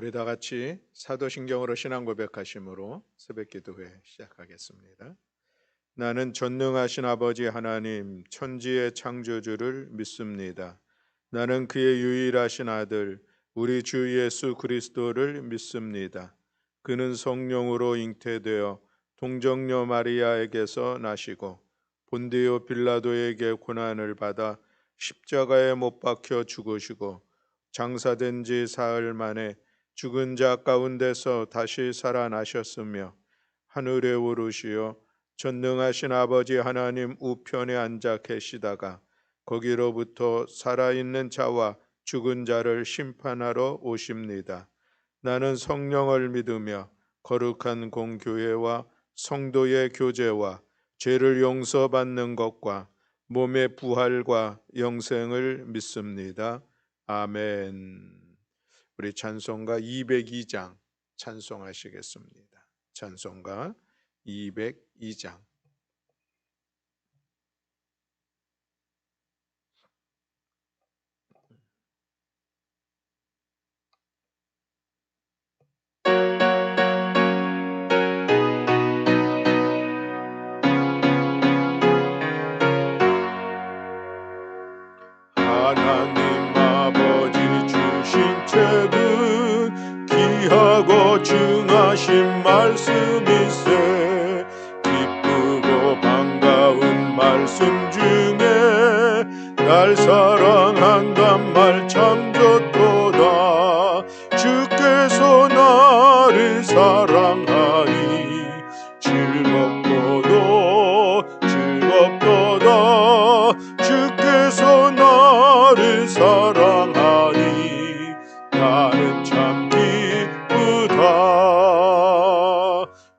우리 다 같이 사도신경으로 신앙 고백하심으로 새벽 기도회 시작하겠습니다. 나는 전능하신 아버지 하나님 천지의 창조주를 믿습니다. 나는 그의 유일하신 아들 우리 주 예수 그리스도를 믿습니다. 그는 성령으로 잉태되어 동정녀 마리아에게서 나시고 본디오 빌라도에게 고난을 받아 십자가에 못 박혀 죽으시고 장사된 지 사흘 만에 죽은 자 가운데서 다시 살아나셨으며 하늘에 오르시어 전능하신 아버지 하나님 우편에 앉아 계시다가 거기로부터 살아있는 자와 죽은 자를 심판하러 오십니다. 나는 성령을 믿으며 거룩한 공교회와 성도의 교제와 죄를 용서받는 것과 몸의 부활과 영생을 믿습니다. 아멘. 우리 찬송가 202장 찬송하시겠습니다. 찬송가 202장. 하나님 아버지 주신 책은 귀하고 증하신 말씀이세. 기쁘고 반가운 말씀 중에 날 사랑한단 말 참 좋도다. 주께서 나를 사랑하니 즐겁도다. 주께서 나를 사랑하니 나는 참 기쁘다.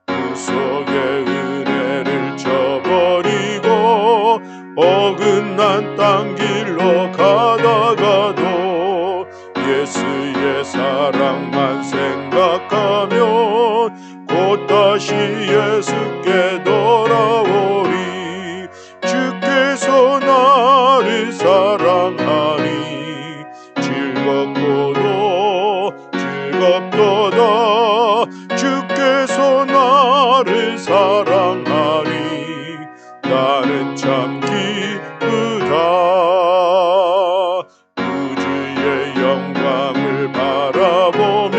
그 속에 은혜를 저버리고 어긋난 땅 길로 가다가도 예수의 사랑만 생각하면 곧 다시 예수께 돌아오리. 주께서 나를 사랑하니 즐겁도다. 주께서 나를 사랑하니 나는 참 기쁘다. 우주의 영광을 바라보며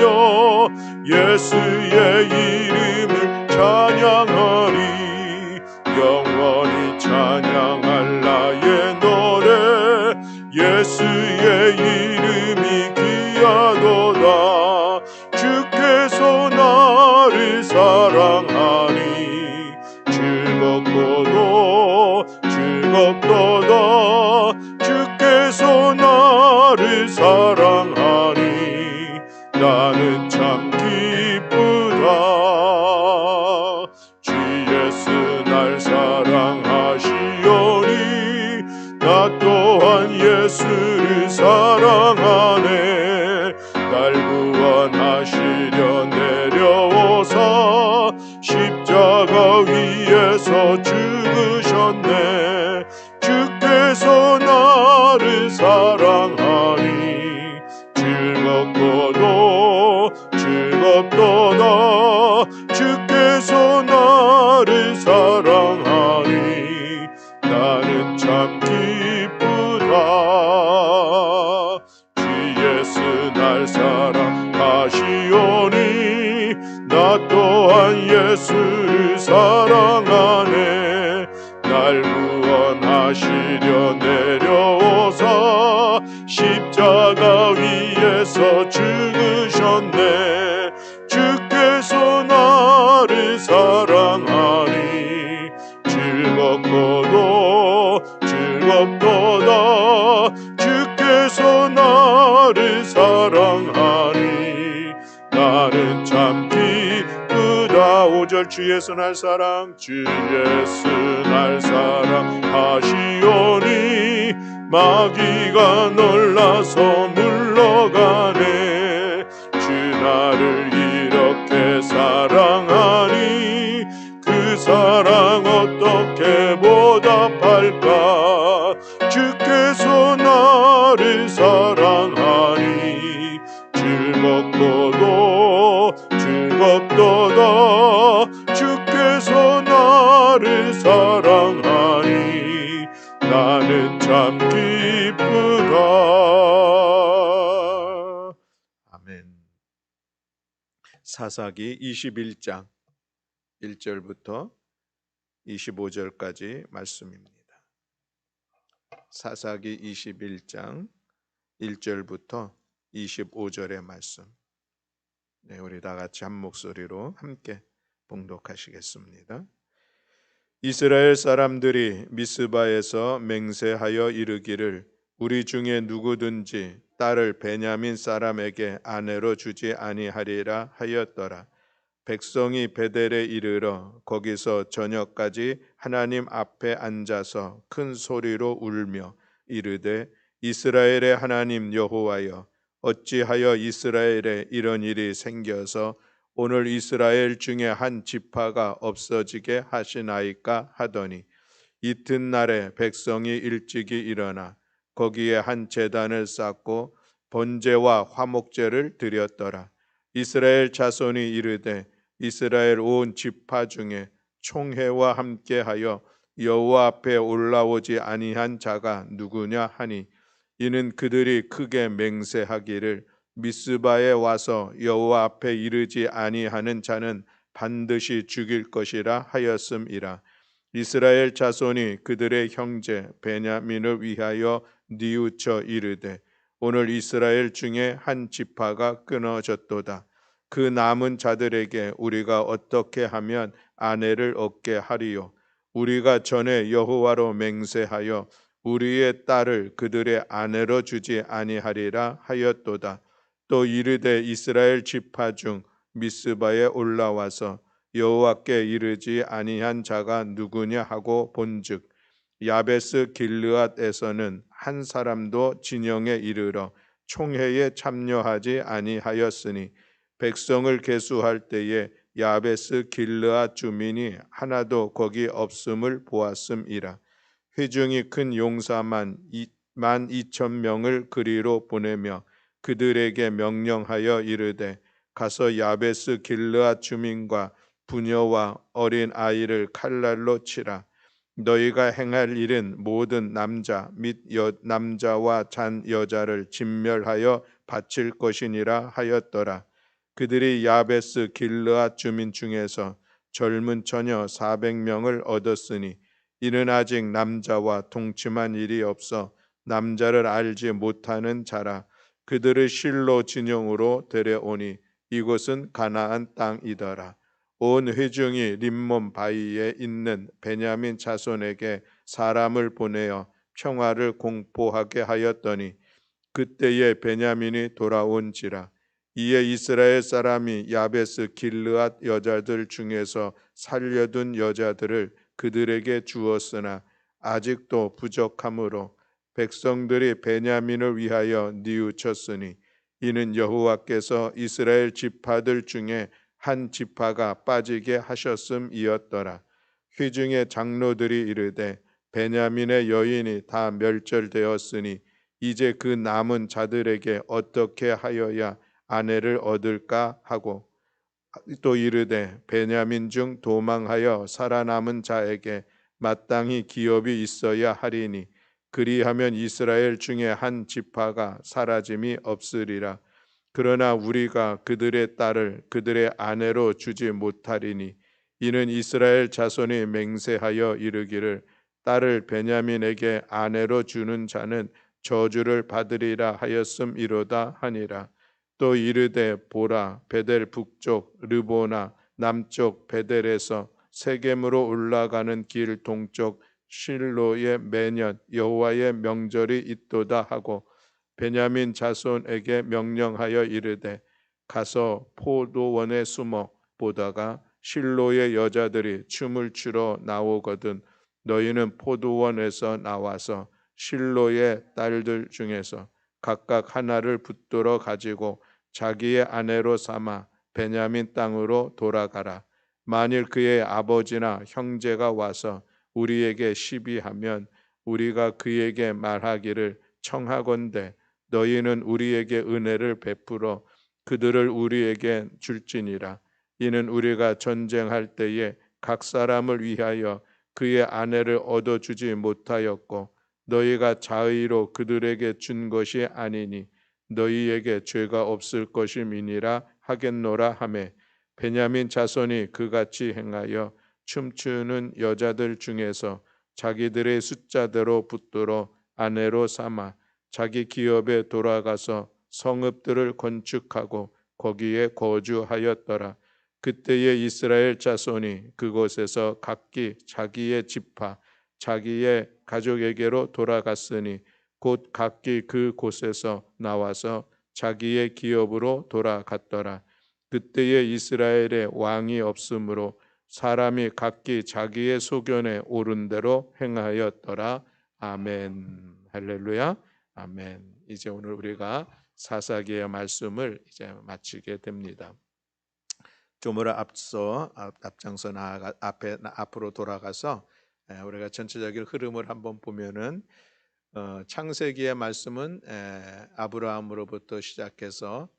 예수의 이름을 찬양하리. 영원히 찬양할 나의 노래 예수의 이름이 귀하도다. 주께서 나를 사랑하니 즐겁도다. 주께서 나를 사랑하니 나는 참 기쁘다. 주 예수 날 사랑하시오니 나 또한 예수를 사랑하네. 날 구원하시려 내려오사 십자가 위에서 죽으셨네. 주께서 나를 사랑하니 즐겁도다. 주께서 나를 사랑하니 나는 참 기쁘다. 주 예수 날 사랑하시오니 나 또한 예수를 사랑하네. 날 구원하시려 내려오사 십자가 위에서 죽으셨네. 주께서 나를 사랑하니 즐겁도다. 주께서 나를 사랑하니 나는 참 기쁘다. 5절 주 예수 날 사랑 주 예수 날 사랑하시오니 마귀가 놀라서 물러가네. 주 나를 이렇게 사랑하니 그 사랑 어떻게 보답할까. 주께서 나를 사랑하니 즐겁고도 즐겁도다. 주께서 나를 사랑하니 나는 참 기쁘다. 아멘. 사사기 21장 1절부터 25절까지 말씀입니다. 사사기 21장 1절부터 25절의 말씀. 네, 우리 다 같이 한 목소리로 함께 봉독하시겠습니다. 이스라엘 사람들이 미스바에서 맹세하여 이르기를 우리 중에 누구든지 딸을 베냐민 사람에게 아내로 주지 아니하리라 하였더라. 백성이 베델에 이르러 거기서 저녁까지 하나님 앞에 앉아서 큰 소리로 울며 이르되 이스라엘의 하나님 여호와여, 어찌하여 이스라엘에 이런 일이 생겨서 오늘 이스라엘 중에 한 지파가 없어지게 하시나이까 하더니 이튿날에 백성이 일찍이 일어나 거기에 한 제단을 쌓고 번제와 화목제를 드렸더라. 이스라엘 자손이 이르되 이스라엘 온 지파 중에 총회와 함께하여 여호와 앞에 올라오지 아니한 자가 누구냐 하니 이는 그들이 크게 맹세하기를 미스바에 와서 여호와 앞에 이르지 아니하는 자는 반드시 죽일 것이라 하였음이라. 이스라엘 자손이 그들의 형제 베냐민을 위하여 뉘우쳐 이르되 오늘 이스라엘 중에 한 지파가 끊어졌도다. 그 남은 자들에게 우리가 어떻게 하면 아내를 얻게 하리요? 우리가 전에 여호와로 맹세하여 우리의 딸을 그들의 아내로 주지 아니하리라 하였도다. 또 이르되 이스라엘 지파 중 미스바에 올라와서 여호와께 이르지 아니한 자가 누구냐 하고 본즉 야베스 길르앗에서는 한 사람도 진영에 이르러 총회에 참여하지 아니하였으니 백성을 계수할 때에 야베스 길르앗 주민이 하나도 거기 없음을 보았음이라. 회중이 큰 용사만 12,000명을 그리로 보내며 그들에게 명령하여 이르되 가서 야베스 길르앗 주민과 부녀와 어린 아이를 칼날로 치라. 너희가 행할 일은 모든 남자 및 남자와 잔 여자를 진멸하여 바칠 것이니라 하였더라. 그들이 야베스 길르앗 주민 중에서 젊은 처녀 400명을 얻었으니 이는 아직 남자와 동침한 일이 없어 남자를 알지 못하는 자라. 그들을 실로 진영으로 데려오니 이곳은 가나안 땅이더라. 온 회중이 림몬 바위에 있는 베냐민 자손에게 사람을 보내어 평화를 공포하게 하였더니 그때에 베냐민이 돌아온지라. 이에 이스라엘 사람이 야베스 길르앗 여자들 중에서 살려둔 여자들을 그들에게 주었으나 아직도 부족하므로 백성들이 베냐민을 위하여 뉘우쳤으니 이는 여호와께서 이스라엘 지파들 중에 한 지파가 빠지게 하셨음이었더라. 회중의 장로들이 이르되 베냐민의 여인이 다 멸절되었으니 이제 그 남은 자들에게 어떻게 하여야 아내를 얻을까 하고 또 이르되 베냐민 중 도망하여 살아남은 자에게 마땅히 기업이 있어야 하리니 그리하면 이스라엘 중에 한 지파가 사라짐이 없으리라. 그러나 우리가 그들의 딸을 그들의 아내로 주지 못하리니 이는 이스라엘 자손이 맹세하여 이르기를 딸을 베냐민에게 아내로 주는 자는 저주를 받으리라 하였음이로다 하니라. 또 이르되 보라 베델 북쪽 르보나 남쪽 베델에서 세겜으로 올라가는 길 동쪽 실로에 매년 여호와의 명절이 있도다 하고 베냐민 자손에게 명령하여 이르되 가서 포도원에 숨어 보다가 실로의 여자들이 춤을 추러 나오거든 너희는 포도원에서 나와서 실로의 딸들 중에서 각각 하나를 붙들어 가지고 자기의 아내로 삼아 베냐민 땅으로 돌아가라. 만일 그의 아버지나 형제가 와서 우리에게 시비하면 우리가 그에게 말하기를 청하건대 너희는 우리에게 은혜를 베풀어 그들을 우리에게 줄지니라. 이는 우리가 전쟁할 때에 각 사람을 위하여 그의 아내를 얻어주지 못하였고 너희가 자의로 그들에게 준 것이 아니니 너희에게 죄가 없을 것임이니라 하겠노라 하매 베냐민 자손이 그같이 행하여 춤추는 여자들 중에서 자기들의 숫자대로 붙들어 아내로 삼아 자기 기업에 돌아가서 성읍들을 건축하고 거기에 거주하였더라. 그때의 이스라엘 자손이 그곳에서 각기 자기의 지파 자기의 가족에게로 돌아갔으니 곧 각기 그 곳에서 나와서 자기의 기업으로 돌아갔더라. 그때의 이스라엘에 왕이 없으므로 사람이 각기 자기의 소견에 옳은 대로 행하였더라. 아멘. 할렐루야. 아멘. 이제 오늘 우리가 사사기의 말씀을 이제 마치게 됩니다. 조금을 앞장서 나아가 앞으로 돌아가서 우리가 전체적인 흐름을 한번 보면은 창세기의 말씀은 아브라함으로부터 시작해서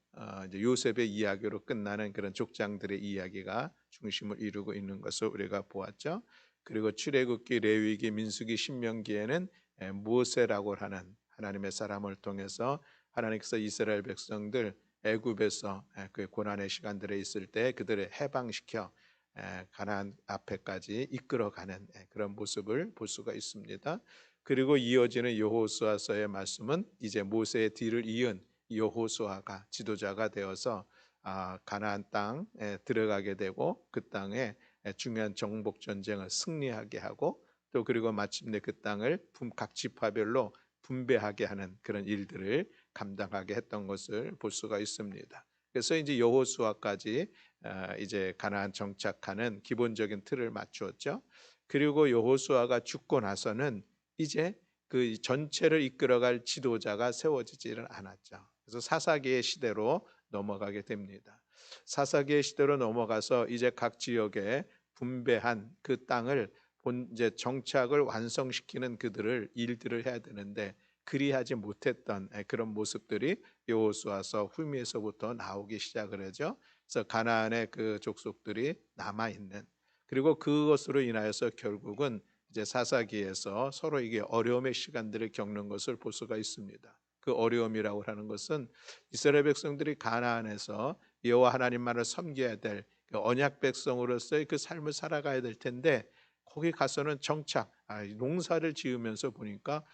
이제 요셉의 이야기로 끝나는 그런 족장들의 이야기가 중심을 이루고 있는 것을 우리가 보았죠. 그리고 출애굽기, 레위기, 민수기, 신명기에는 모세라고 하는 하나님의 사람을 통해서 하나님께서 이스라엘 백성들 애굽에서 그 고난의 시간들에 있을 때 그들을 해방시켜 가나안 앞에까지 이끌어가는 그런 모습을 볼 수가 있습니다. 그리고 이어지는 여호수아서의 말씀은 이제 모세의 뒤를 이은 여호수아가 지도자가 되어서 가나안 땅에 들어가게 되고 그 땅에 중요한 정복 전쟁을 승리하게 하고 또 그리고 마침내 그 땅을 각 지파별로 분배하게 하는 그런 일들을 감당하게 했던 것을 볼 수가 있습니다. 그래서 이제 여호수아까지 이제 가나안 정착하는 기본적인 틀을 맞추었죠. 그리고 여호수아가 죽고 나서는 이제 그 전체를 이끌어갈 지도자가 세워지지는 않았죠. 그래서 사사기의 시대로 넘어가게 됩니다. 사사기의 시대로 넘어가서 이제 각 지역에 분배한 그 땅을 이제 정착을 완성시키는 그들을 일들을 해야 되는데 그리하지 못했던 그런 모습들이 여호수아서 후미에서부터 나오기 시작을 하죠. 그래서 가나안의 그 족속들이 남아 있는 그리고 그것으로 인하여서 결국은 이제 사사기에서 서로 이게 어려움의 시간들을 겪는 것을 볼 수가 있습니다. 그 어려움이라고 하는 것은 이스라엘 백성들이 가나안에서 여호와 하나님만을 섬겨야 될 그 언약 백성으로서의 그 삶을 살아가야 될 텐데 거기 가서는 정착, 농사를 지으면서 보니까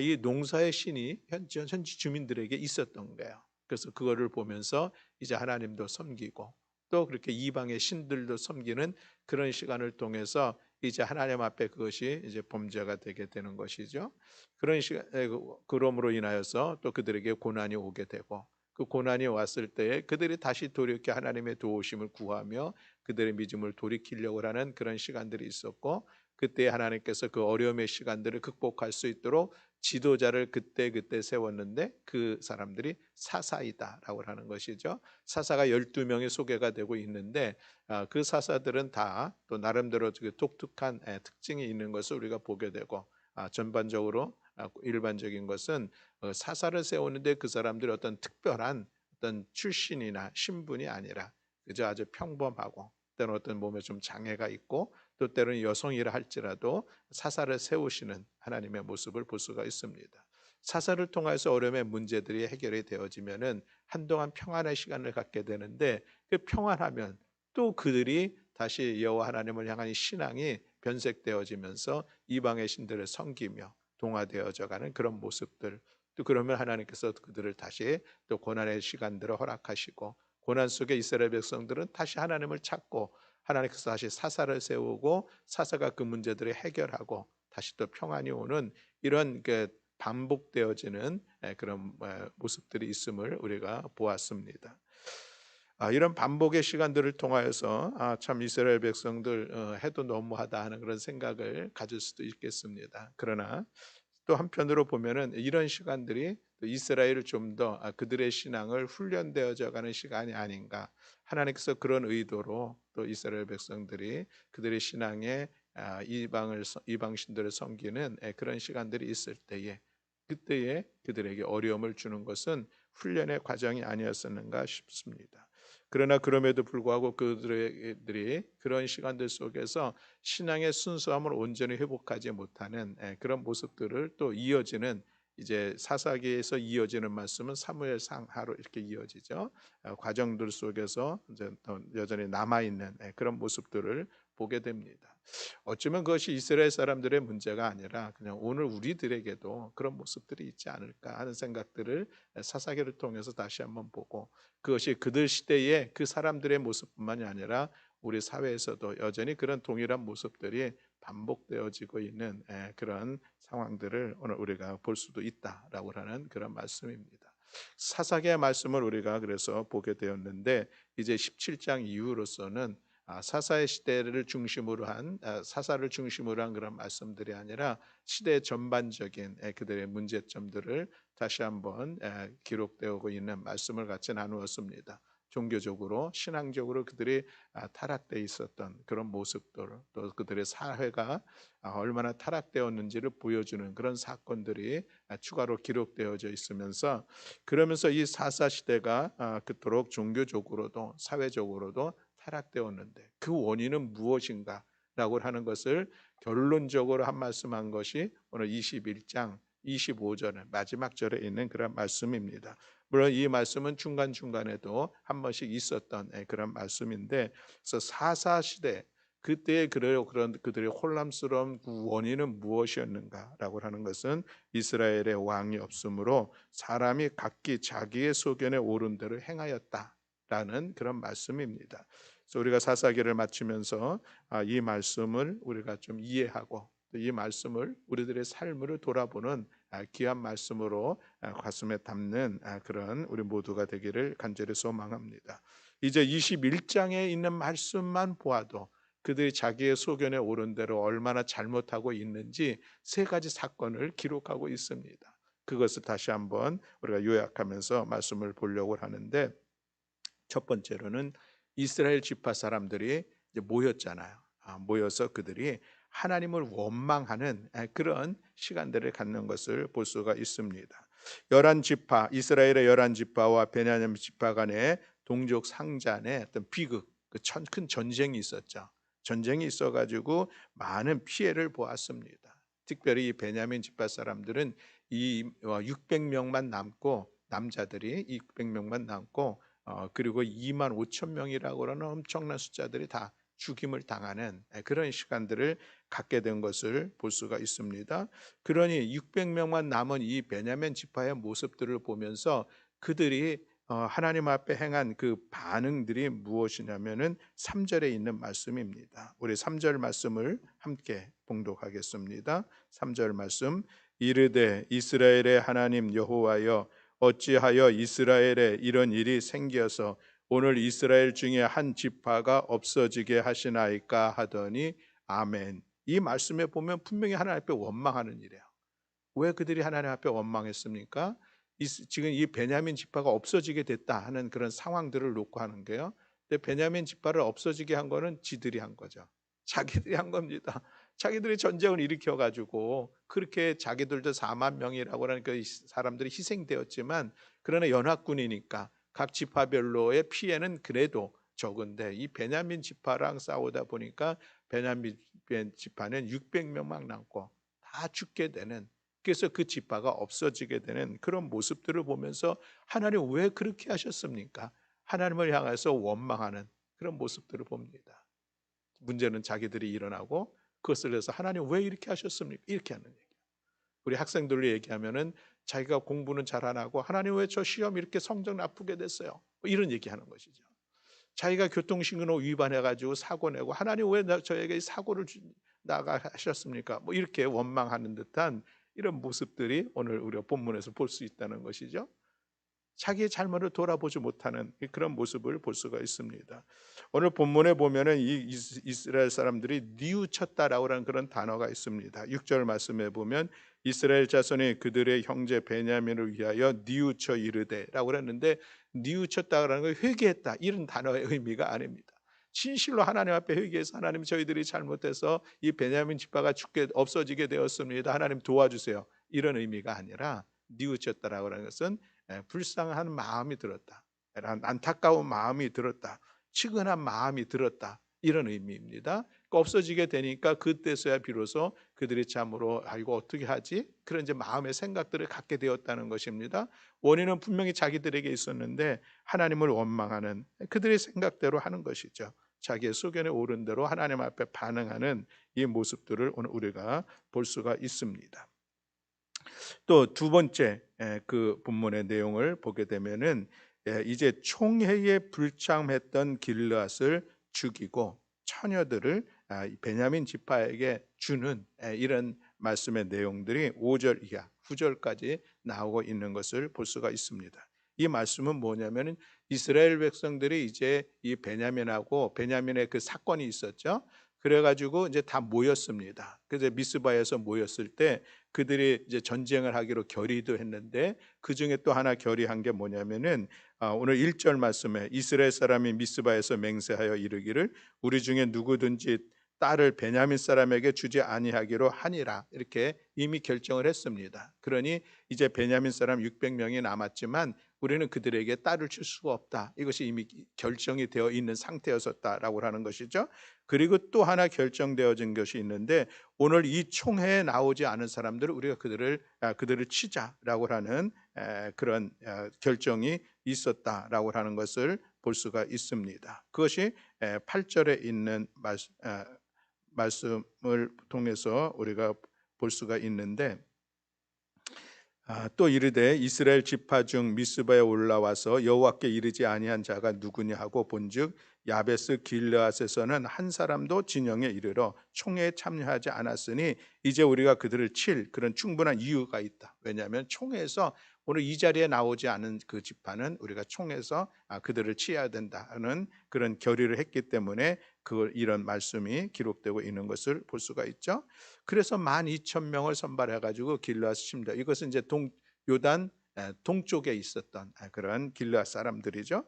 이 농사의 신이 현지 주민들에게 있었던 거예요. 그래서 그거를 보면서 이제 하나님도 섬기고 또 그렇게 이방의 신들도 섬기는 그런 시간을 통해서 이제 하나님 앞에 그것이 이제 범죄가 되게 되는 것이죠. 그런 시간, 그럼으로 인하여서 또 그들에게 고난이 오게 되고 그 고난이 왔을 때에 그들이 다시 돌이켜 하나님의 도우심을 구하며 그들의 믿음을 돌이키려고 하는 그런 시간들이 있었고 그때 하나님께서 그 어려움의 시간들을 극복할 수 있도록 지도자를 그때 세웠는데 그 사람들이 사사이다라고 하는 것이죠. 사사가 12명이 소개가 되고 있는데 그 사사들은 다 또 나름대로 독특한 특징이 있는 것을 우리가 보게 되고 전반적으로 일반적인 것은 사사를 세우는데 그 사람들이 어떤 특별한 어떤 출신이나 신분이 아니라 그저 아주 평범하고 때로는 어떤 몸에 좀 장애가 있고 또 때로는 여성이라 할지라도 사사를 세우시는 하나님의 모습을 볼 수가 있습니다. 사사를 통해서 어려움의 문제들이 해결이 되어지면은 한동안 평안의 시간을 갖게 되는데 그 평안하면 또 그들이 다시 여호와 하나님을 향한 신앙이 변색되어지면서 이방의 신들을 섬기며 동화되어져 가는 그런 모습들 또 그러면 하나님께서 그들을 다시 또 고난의 시간들을 허락하시고 고난 속에 이스라엘 백성들은 다시 하나님을 찾고 하나님께서 다시 사사를 세우고 사사가 그 문제들을 해결하고 다시 또 평안이 오는 이런 반복되어지는 그런 모습들이 있음을 우리가 보았습니다. 이런 반복의 시간들을 통하여서 참 이스라엘 백성들 해도 너무하다 하는 그런 생각을 가질 수도 있겠습니다. 그러나 또 한편으로 보면은 이런 시간들이 이스라엘을 좀 더 그들의 신앙을 훈련되어져 가는 시간이 아닌가. 하나님께서 그런 의도로 또 이스라엘 백성들이 그들의 신앙에 이방 신들을 섬기는 그런 시간들이 있을 때에 그때에 그들에게 어려움을 주는 것은 훈련의 과정이 아니었었는가 싶습니다. 그러나 그럼에도 불구하고 그들이 그런 시간들 속에서 신앙의 순수함을 온전히 회복하지 못하는 그런 모습들을 또 이어지는 이제 사사기에서 이어지는 말씀은 사무엘상하로 이렇게 이어지죠. 과정들 속에서 이제 또 여전히 남아 있는 그런 모습들을 보게 됩니다. 어쩌면 그것이 이스라엘 사람들의 문제가 아니라 그냥 오늘 우리들에게도 그런 모습들이 있지 않을까 하는 생각들을 사사기를 통해서 다시 한번 보고, 그것이 그들 시대의 그 사람들의 모습뿐만이 아니라 우리 사회에서도 여전히 그런 동일한 모습들이 반복되어지고 있는 그런 상황들을 오늘 우리가 볼 수도 있다라고 하는 그런 말씀입니다. 사사기의 말씀을 우리가 그래서 보게 되었는데, 이제 17장 이후로서는 사사의 시대를 중심으로 한 사사를 중심으로 한 그런 말씀들이 아니라 시대 전반적인 그들의 문제점들을 다시 한번 기록되고 있는 말씀을 같이 나누었습니다. 종교적으로 신앙적으로 그들이 타락되어 있었던 그런 모습들, 또 그들의 사회가 얼마나 타락되었는지를 보여주는 그런 사건들이 추가로 기록되어져 있으면서, 그러면서 이 사사 시대가 그토록 종교적으로도 사회적으로도 타락되었는데 그 원인은 무엇인가 라고 하는 것을 결론적으로 한 말씀한 것이 오늘 21장 25절의 마지막 절에 있는 그런 말씀입니다. 물론 이 말씀은 중간중간에도 한 번씩 있었던 그런 말씀인데, 그래서 사사 시대 그때의 그런 그들의 혼란스러운 그 원인은 무엇이었는가라고 하는 것은 이스라엘의 왕이 없으므로 사람이 각기 자기의 소견에 옳은 대로 행하였다라는 그런 말씀입니다. 그래서 우리가 사사기를 마치면서 이 말씀을 우리가 좀 이해하고 이 말씀을 우리들의 삶을 돌아보는 귀한 말씀으로 가슴에 담는 그런 우리 모두가 되기를 간절히 소망합니다. 이제 21장에 있는 말씀만 보아도 그들이 자기의 소견에 옳은 대로 얼마나 잘못하고 있는지 세 가지 사건을 기록하고 있습니다. 그것을 다시 한번 우리가 요약하면서 말씀을 보려고 하는데, 첫 번째로는 이스라엘 지파 사람들이 이제 모였잖아요. 모여서 그들이 하나님을 원망하는 그런 시간들을 갖는 것을 볼 수가 있습니다. 11지파, 이스라엘의 11지파와 베냐민 지파 간의 동족 상잔의 어떤 비극, 큰 전쟁이 있었죠. 전쟁이 있어가지고 많은 피해를 보았습니다. 특별히 베냐민 지파 사람들은 이 600명만 남고, 남자들이 600명만 남고, 그리고 2만 5천 명이라고 하는 엄청난 숫자들이 다 죽임을 당하는 그런 시간들을 갖게 된 것을 볼 수가 있습니다. 그러니 600명만 남은 이 베냐민 지파의 모습들을 보면서 그들이 하나님 앞에 행한 그 반응들이 무엇이냐면은 3절에 있는 말씀입니다. 우리 3절 말씀을 함께 봉독하겠습니다. 3절 말씀, 이르되 이스라엘의 하나님 여호와여, 어찌하여 이스라엘에 이런 일이 생겨서 오늘 이스라엘 중에 한 지파가 없어지게 하시나이까 하더니 아멘. 이 말씀에 보면 분명히 하나님 앞에 원망하는 일이에요. 왜 그들이 하나님 앞에 원망했습니까? 지금 이 베냐민 지파가 없어지게 됐다 하는 그런 상황들을 놓고 하는 거예요. 근데 베냐민 지파를 없어지게 한 거는 지들이 한 거죠. 자기들이 한 겁니다. 자기들이 전쟁을 일으켜 가지고 그렇게 자기들도 4만 명이라고 하는 그 사람들이 희생되었지만, 그러나 연합군이니까 각 지파별로의 피해는 그래도 적은데 이 베냐민 지파랑 싸우다 보니까 베냐민 지파는 600명만 남고 다 죽게 되는, 그래서 그 지파가 없어지게 되는 그런 모습들을 보면서 하나님 왜 그렇게 하셨습니까? 하나님을 향해서 원망하는 그런 모습들을 봅니다. 문제는 자기들이 일어나고 그것을 해서 하나님 왜 이렇게 하셨습니까? 이렇게 하는 얘기예요. 우리 학생들로 얘기하면은 자기가 공부는 잘 안 하고 하나님 왜 저 시험 이렇게 성적 나쁘게 됐어요? 뭐 이런 얘기하는 것이죠. 자기가 교통신호 위반해가지고 사고 내고 하나님 왜 저에게 사고를 나가 하셨습니까? 뭐 이렇게 원망하는 듯한 이런 모습들이 오늘 우리가 본문에서 볼 수 있다는 것이죠. 자기의 잘못을 돌아보지 못하는 그런 모습을 볼 수가 있습니다. 오늘 본문에 보면은 이 이스라엘 사람들이 뉘우쳤다라고 하는 그런 단어가 있습니다. 6절 말씀에 보면 이스라엘 자손이 그들의 형제 베냐민을 위하여 뉘우쳐 이르되라고 했는데, 뉘우쳤다라는 건 회개했다 이런 단어의 의미가 아닙니다. 진실로 하나님 앞에 회개해서 하나님 저희들이 잘못해서 이 베냐민 지파가 죽게 없어지게 되었습니다. 하나님 도와주세요. 이런 의미가 아니라 뉘우쳤다라고 하는 것은 불쌍한 마음이 들었다. 안타까운 마음이 들었다. 치근한 마음이 들었다. 이런 의미입니다. 그러니까 없어지게 되니까 그때서야 비로소 그들이 참으로 이거 어떻게 하지? 그런 이제 마음의 생각들을 갖게 되었다는 것입니다. 원인은 분명히 자기들에게 있었는데 하나님을 원망하는 그들의 생각대로 하는 것이죠. 자기의 소견에 오른 대로 하나님 앞에 반응하는 이 모습들을 오늘 우리가 볼 수가 있습니다. 또 두 번째 그 본문의 내용을 보게 되면은 이제 총회에 불참했던 길르앗을 죽이고 처녀들을 베냐민 지파에게 주는 이런 말씀의 내용들이 5절 이하 9절까지 나오고 있는 것을 볼 수가 있습니다. 이 말씀은 뭐냐면은 이스라엘 백성들이 이제 이 베냐민의 그 사건이 있었죠. 그래가지고 이제 다 모였습니다. 그래서 미스바에서 모였을 때 그들이 이제 전쟁을 하기로 결의도 했는데 그 중에 또 하나 결의한 게 뭐냐면은 오늘 1절 말씀에 이스라엘 사람이 미스바에서 맹세하여 이르기를 우리 중에 누구든지 딸을 베냐민 사람에게 주지 아니하기로 하니라 이렇게 이미 결정을 했습니다. 그러니 이제 베냐민 사람 600명이 남았지만 우리는 그들에게 딸을 줄 수가 없다. 이것이 이미 결정이 되어 있는 상태였었다라고 하는 것이죠. 그리고 또 하나 결정되어진 것이 있는데 오늘 이 총회에 나오지 않은 사람들을 우리가 그들을 치자라고 하는 그런 결정이 있었다라고 하는 것을 볼 수가 있습니다. 그것이 8절에 있는 말씀을 통해서 우리가 볼 수가 있는데 또 이르되 이스라엘 지파 중 미스바에 올라와서 여호와께 이르지 아니한 자가 누구냐 하고 본즉 야베스 길르앗에서는 한 사람도 진영에 이르러 총회에 참여하지 않았으니 이제 우리가 그들을 칠 그런 충분한 이유가 있다. 왜냐하면 총회에서 오늘 이 자리에 나오지 않은 그 지파는 우리가 총회에서 그들을 치어야 된다는 그런 결의를 했기 때문에 이런 말씀이 기록되고 있는 것을 볼 수가 있죠. 그래서 12,000명을 선발해 가지고 길르앗 칩니다. 이것은 이제 요단 동쪽에 있었던 그런 길르앗 사람들이죠.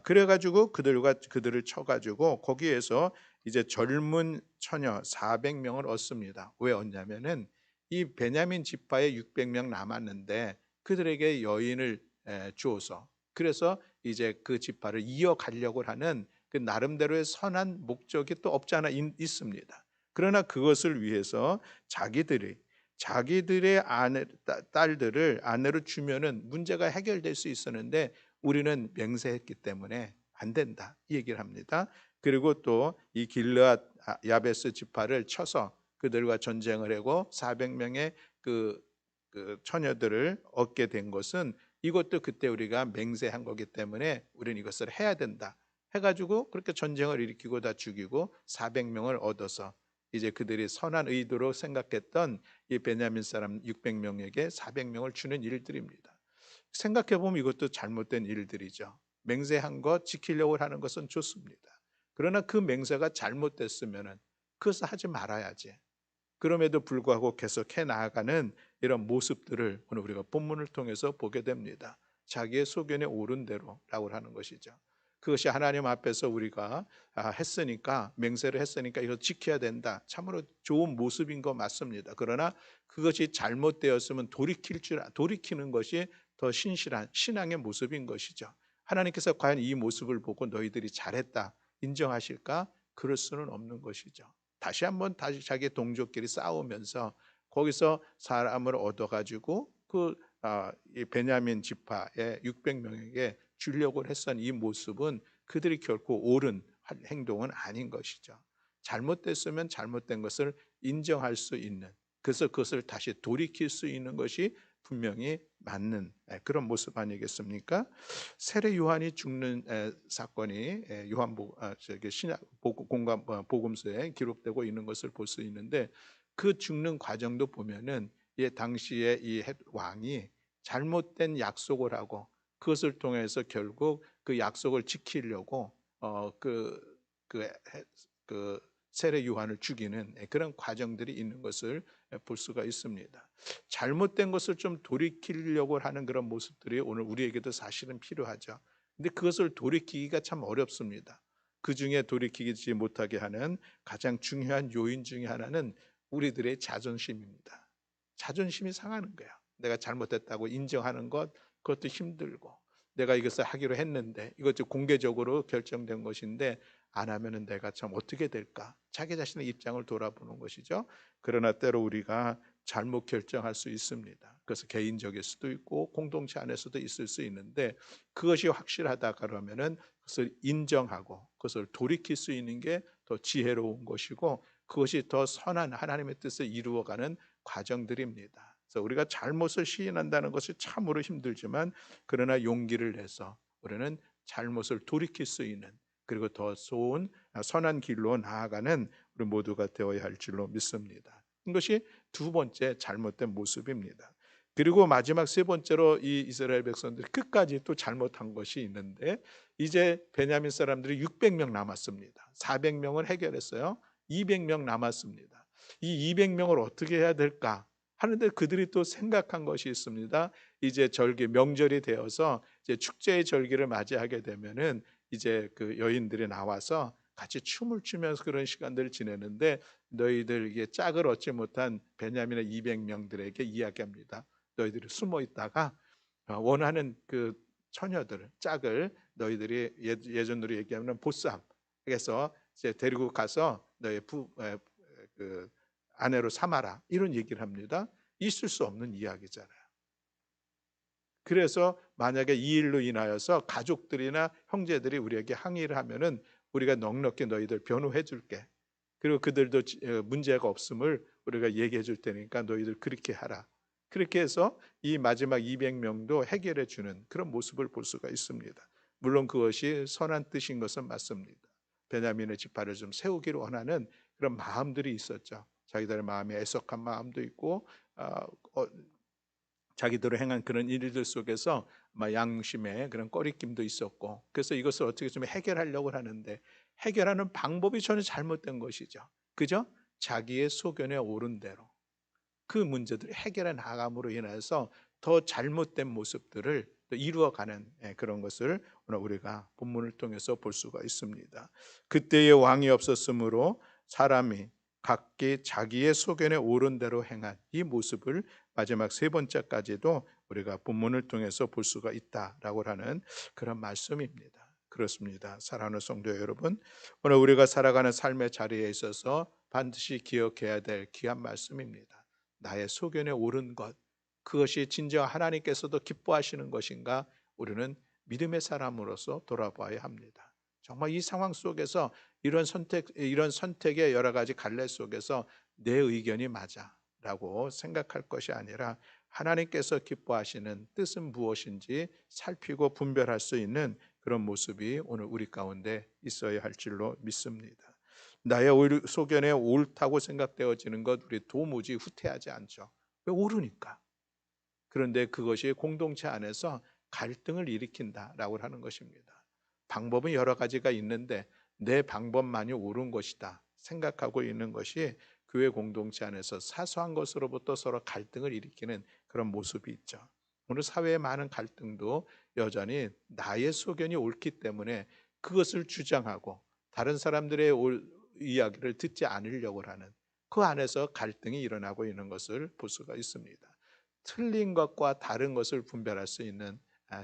그래 가지고 그들을 쳐 가지고 거기에서 이제 젊은 처녀 400명을 얻습니다. 왜 얻냐면은 이 베냐민 지파에 600명 남았는데 그들에게 여인을 주어서 그래서 이제 그 지파를 이어가려고 하는 그 나름대로의 선한 목적이 또 없지 않아 있습니다. 그러나 그것을 위해서 자기들의 딸들을 아내로 주면은 문제가 해결될 수 있었는데 우리는 맹세했기 때문에 안 된다 이 얘기를 합니다. 그리고 또 이 길르앗 야베스 지파를 쳐서 그들과 전쟁을 하고 400명의 그 처녀들을 얻게 된 것은 이것도 그때 우리가 맹세한 거기 때문에 우리는 이것을 해야 된다 해가지고 그렇게 전쟁을 일으키고 다 죽이고 400명을 얻어서 이제 그들이 선한 의도로 생각했던 이 베냐민 사람 600명에게 400명을 주는 일들입니다. 생각해 보면 이것도 잘못된 일들이죠. 맹세한 것 지키려고 하는 것은 좋습니다. 그러나 그 맹세가 잘못됐으면 그것을 하지 말아야지. 그럼에도 불구하고 계속해 나아가는 이런 모습들을 오늘 우리가 본문을 통해서 보게 됩니다. 자기의 소견에 오른 대로라고 하는 것이죠. 그것이 하나님 앞에서 우리가 했으니까 맹세를 했으니까 이거 지켜야 된다. 참으로 좋은 모습인 거 맞습니다. 그러나 그것이 잘못되었으면 돌이키는 것이 더 신실한 신앙의 모습인 것이죠. 하나님께서 과연 이 모습을 보고 너희들이 잘했다 인정하실까? 그럴 수는 없는 것이죠. 다시 자기 동족끼리 싸우면서 거기서 사람을 얻어가지고 이 베냐민 지파의 600명에게 주려고 했던 이 모습은 그들이 결코 옳은 행동은 아닌 것이죠. 잘못됐으면 잘못된 것을 인정할 수 있는 그래서 그것을 다시 돌이킬 수 있는 것이 분명히 맞는 그런 모습 아니겠습니까? 세례 요한이 죽는 사건이 복음서에 기록되고 있는 것을 볼 수 있는데 그 죽는 과정도 보면은 당시에 이 왕이 잘못된 약속을 하고 그것을 통해서 결국 그 약속을 지키려고 그 세례 요한을 죽이는 그런 과정들이 있는 것을 볼 수가 있습니다. 잘못된 것을 좀 돌이키려고 하는 그런 모습들이 오늘 우리에게도 사실은 필요하죠. 근데 그것을 돌이키기가 참 어렵습니다. 그 중에 돌이키지 못하게 하는 가장 중요한 요인 중에 하나는 우리들의 자존심이 상하는 거야. 내가 잘못했다고 인정하는 것, 그것도 힘들고 내가 이것을 하기로 했는데 이것 공개적으로 결정된 것인데 안 하면은 내가 참 어떻게 될까? 자기 자신의 입장을 돌아보는 것이죠. 그러나 때로 우리가 잘못 결정할 수 있습니다. 그래서 개인적일 수도 있고 공동체 안에서도 있을 수 있는데 그것이 확실하다 그러면은 그것을 인정하고 그것을 돌이킬 수 있는 게 더 지혜로운 것이고 그것이 더 선한 하나님의 뜻을 이루어가는 과정들입니다. 그래서 우리가 잘못을 시인한다는 것이 참으로 힘들지만 그러나 용기를 내서 우리는 잘못을 돌이킬 수 있는 그리고 더 좋은 선한 길로 나아가는 우리 모두가 되어야 할 줄로 믿습니다. 이것이 두 번째 잘못된 모습입니다. 그리고 마지막 세 번째로 이 이스라엘 백성들이 끝까지 또 잘못한 것이 있는데 이제 베냐민 사람들이 600명 남았습니다. 400명을 해결했어요. 200명 남았습니다. 이 200명을 어떻게 해야 될까 하는데 그들이 또 생각한 것이 있습니다. 이제 절기 명절이 되어서 이제 축제의 절기를 맞이하게 되면은 이제 그 여인들이 나와서 같이 춤을 추면서 그런 시간들을 지내는데 너희들 이게 짝을 얻지 못한 베냐민의 200명들에게 이야기합니다. 너희들이 숨어 있다가 원하는 그 처녀들 짝을 너희들이 예전으로 얘기하면 보쌈에서 이제 데리고 가서 너희 그 아내로 삼아라 이런 얘기를 합니다. 있을 수 없는 이야기잖아요. 그래서 만약에 이 일로 인하여서 가족들이나 형제들이 우리에게 항의를 하면은 우리가 넉넉히 너희들 변호해 줄게. 그리고 그들도 문제가 없음을 우리가 얘기해 줄 테니까 너희들 그렇게 하라. 그렇게 해서 이 마지막 200명도 해결해 주는 그런 모습을 볼 수가 있습니다. 물론 그것이 선한 뜻인 것은 맞습니다. 베냐민의 지파를 좀 세우기를 원하는 그런 마음들이 있었죠. 자기들의 마음에 애석한 마음도 있고 자기들로 행한 그런 일들 속에서 양심의 그런 꺼리낌도 있었고 그래서 이것을 어떻게 좀 해결하려고 하는데 해결하는 방법이 전혀 잘못된 것이죠. 그죠? 자기의 소견에 오른 대로 그 문제들을 해결해 나감으로 인해서 더 잘못된 모습들을 또 이루어가는 그런 것을 오늘 우리가 본문을 통해서 볼 수가 있습니다. 그때의 왕이 없었으므로 사람이 각기 자기의 소견에 오른 대로 행한 이 모습을 마지막 세 번째까지도 우리가 본문을 통해서 볼 수가 있다라고 하는 그런 말씀입니다. 그렇습니다. 사랑하는 성도 여러분, 오늘 우리가 살아가는 삶의 자리에 있어서 반드시 기억해야 될 귀한 말씀입니다. 나의 소견에 옳은 것, 그것이 진정 하나님께서도 기뻐하시는 것인가? 우리는 믿음의 사람으로서 돌아봐야 합니다. 정말 이 상황 속에서 이런 선택의 여러 가지 갈래 속에서 내 의견이 맞아라고 생각할 것이 아니라 하나님께서 기뻐하시는 뜻은 무엇인지 살피고 분별할 수 있는 그런 모습이 오늘 우리 가운데 있어야 할 줄로 믿습니다. 나의 소견에 옳다고 생각되어지는 것 우리 도무지 후퇴하지 않죠. 왜 옳으니까. 그런데 그것이 공동체 안에서 갈등을 일으킨다라고 하는 것입니다. 방법은 여러 가지가 있는데 내 방법만이 옳은 것이다 생각하고 있는 것이 교회 공동체 안에서 사소한 것으로부터 서로 갈등을 일으키는 그런 모습이 있죠. 오늘 사회의 많은 갈등도 여전히 나의 소견이 옳기 때문에 그것을 주장하고 다른 사람들의 이야기를 듣지 않으려고 하는 그 안에서 갈등이 일어나고 있는 것을 볼 수가 있습니다. 틀린 것과 다른 것을 분별할 수 있는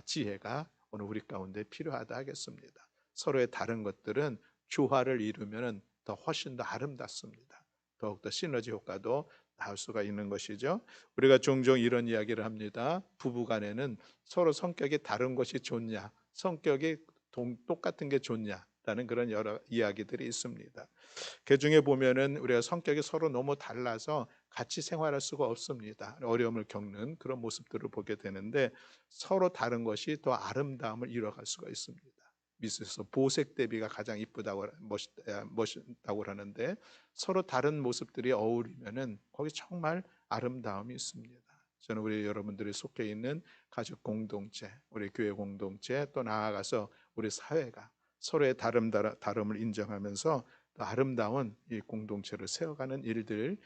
지혜가 오늘 우리 가운데 필요하다 하겠습니다. 서로의 다른 것들은 조화를 이루면 더 훨씬 더 아름답습니다. 더욱더 시너지 효과도 나올 수가 있는 것이죠. 우리가 종종 이런 이야기를 합니다. 부부간에는 서로 성격이 다른 것이 좋냐, 성격이 똑같은 게 좋냐라는 그런 여러 이야기들이 있습니다. 그 중에 보면은 우리가 성격이 서로 너무 달라서 같이 생활할 수가 없습니다. 어려움을 겪는 그런 모습들을 보게 되는데 서로 다른 것이 더 아름다움을 이뤄갈 수가 있습니다. 미스에서 보색 대비가 가장 이쁘다고 멋있다고 하는데 서로 다른 모습들이 어울리면은 거기 정말 아름다움이 있습니다. 저는 우리 여러분들이 속해 있는 가족 공동체, 우리 교회 공동체 또 나아가서 우리 사회가 서로의 다름을 인정하면서 또 아름다운 이 공동체를 세워가는 일들,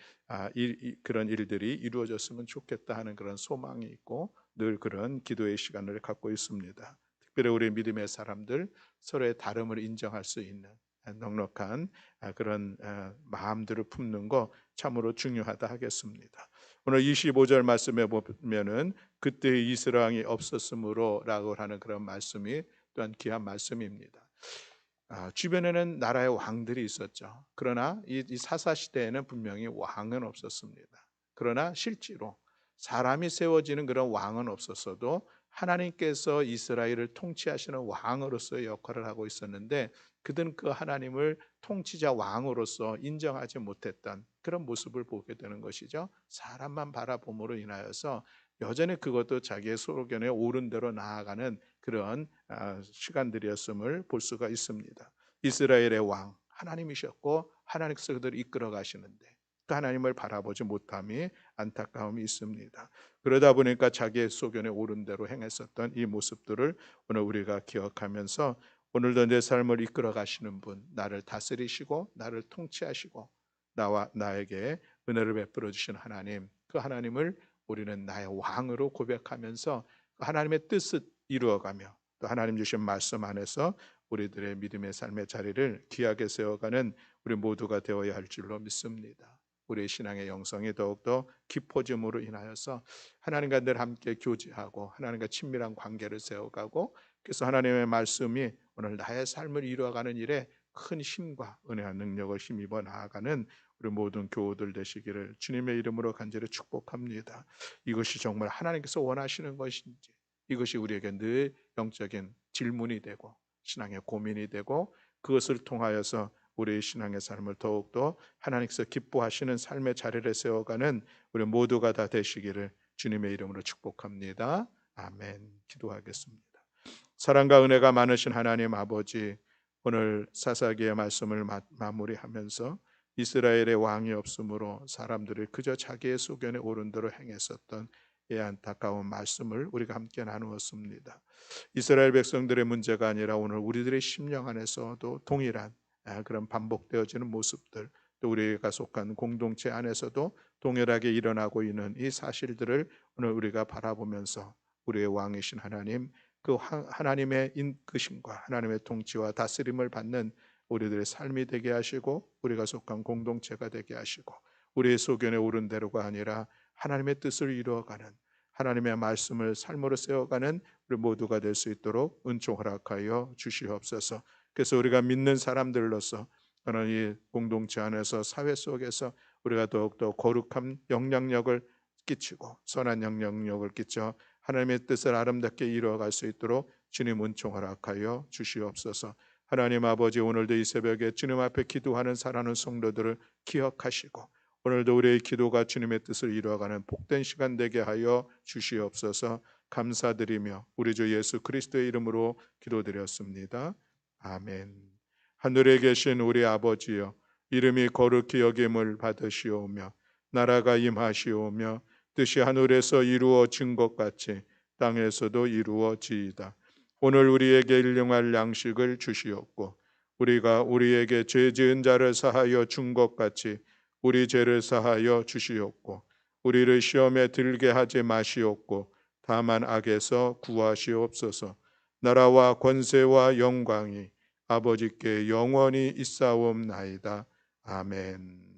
그런 일들이 이루어졌으면 좋겠다 하는 그런 소망이 있고 늘 그런 기도의 시간을 갖고 있습니다. 특별히 우리 믿음의 사람들 서로의 다름을 인정할 수 있는 넉넉한 그런 마음들을 품는 거 참으로 중요하다 하겠습니다. 오늘 25절 말씀에 보면은 그때 이스라엘이 없었으므로라고 하는 그런 말씀이 또한 귀한 말씀입니다. 주변에는 나라의 왕들이 있었죠. 그러나 이 사사 시대에는 분명히 왕은 없었습니다. 그러나 실제로 사람이 세워지는 그런 왕은 없었어도 하나님께서 이스라엘을 통치하시는 왕으로서의 역할을 하고 있었는데, 그들은 그 하나님을 통치자 왕으로서 인정하지 못했던 그런 모습을 보게 되는 것이죠. 사람만 바라봄으로 인하여서 여전히 그것도 자기의 소견에 옳은 대로 나아가는 그런 시간들이었음을 볼 수가 있습니다. 이스라엘의 왕 하나님이셨고 하나님께서 그들을 이끌어 가시는데 그 하나님을 바라보지 못함이 안타까움이 있습니다. 그러다 보니까 자기의 소견에 옳은 대로 행했었던 이 모습들을 오늘 우리가 기억하면서, 오늘도 내 삶을 이끌어 가시는 분, 나를 다스리시고 나를 통치하시고 나에게 은혜를 베풀어 주신 하나님, 그 하나님을 우리는 나의 왕으로 고백하면서 하나님의 뜻을 이루어가며 또 하나님 주신 말씀 안에서 우리들의 믿음의 삶의 자리를 귀하게 세워가는 우리 모두가 되어야 할 줄로 믿습니다. 우리의 신앙의 영성이 더욱더 깊어짐으로 인하여서 하나님과 늘 함께 교제하고 하나님과 친밀한 관계를 세워가고, 그래서 하나님의 말씀이 오늘 나의 삶을 이루어가는 일에 큰 힘과 은혜와 능력을 힘입어 나아가는 우리 모든 교우들 되시기를 주님의 이름으로 간절히 축복합니다. 이것이 정말 하나님께서 원하시는 것인지, 이것이 우리에게 늘 영적인 질문이 되고 신앙의 고민이 되고, 그것을 통하여서 우리의 신앙의 삶을 더욱더 하나님께서 기뻐하시는 삶의 자리를 세워가는 우리 모두가 다 되시기를 주님의 이름으로 축복합니다. 아멘. 기도하겠습니다. 사랑과 은혜가 많으신 하나님 아버지, 오늘 사사기의 말씀을 마무리하면서 이스라엘의 왕이 없으므로 사람들이 그저 자기의 소견에 옳은 대로 행했었던 이 안타까운 말씀을 우리가 함께 나누었습니다. 이스라엘 백성들의 문제가 아니라 오늘 우리들의 심령 안에서도 동일한 그런 반복되어지는 모습들, 또 우리가 속한 공동체 안에서도 동일하게 일어나고 있는 이 사실들을 오늘 우리가 바라보면서 우리의 왕이신 하나님, 그 하나님의 인크심과 하나님의 통치와 다스림을 받는 우리들의 삶이 되게 하시고, 우리가 속한 공동체가 되게 하시고, 우리의 소견에 옳은 대로가 아니라 하나님의 뜻을 이루어가는, 하나님의 말씀을 삶으로 세워가는 우리 모두가 될 수 있도록 은총 허락하여 주시옵소서. 그래서 우리가 믿는 사람들로서 하나님 공동체 안에서 사회 속에서 우리가 더욱더 거룩한 영향력을 끼치고 선한 영향력을 끼쳐 하나님의 뜻을 아름답게 이루어갈 수 있도록 주님 은총 허락하여 주시옵소서. 하나님 아버지, 오늘도 이 새벽에 주님 앞에 기도하는 사랑하는 성도들을 기억하시고 오늘도 우리의 기도가 주님의 뜻을 이루어가는 복된 시간 되게 하여 주시옵소서. 감사드리며 우리 주 예수 그리스도의 이름으로 기도드렸습니다. 아멘. 하늘에 계신 우리 아버지여, 이름이 거룩히 여김을 받으시오며 나라가 임하시오며 뜻이 하늘에서 이루어진 것 같이 땅에서도 이루어지이다. 오늘 우리에게 일용할 양식을 주시옵고 우리가 우리에게 죄 지은 자를 사하여 준 것 같이 우리 죄를 사하여 주시옵고 우리를 시험에 들게 하지 마시옵고 다만 악에서 구하시옵소서. 나라와 권세와 영광이 아버지께 영원히 있사옵나이다. 아멘.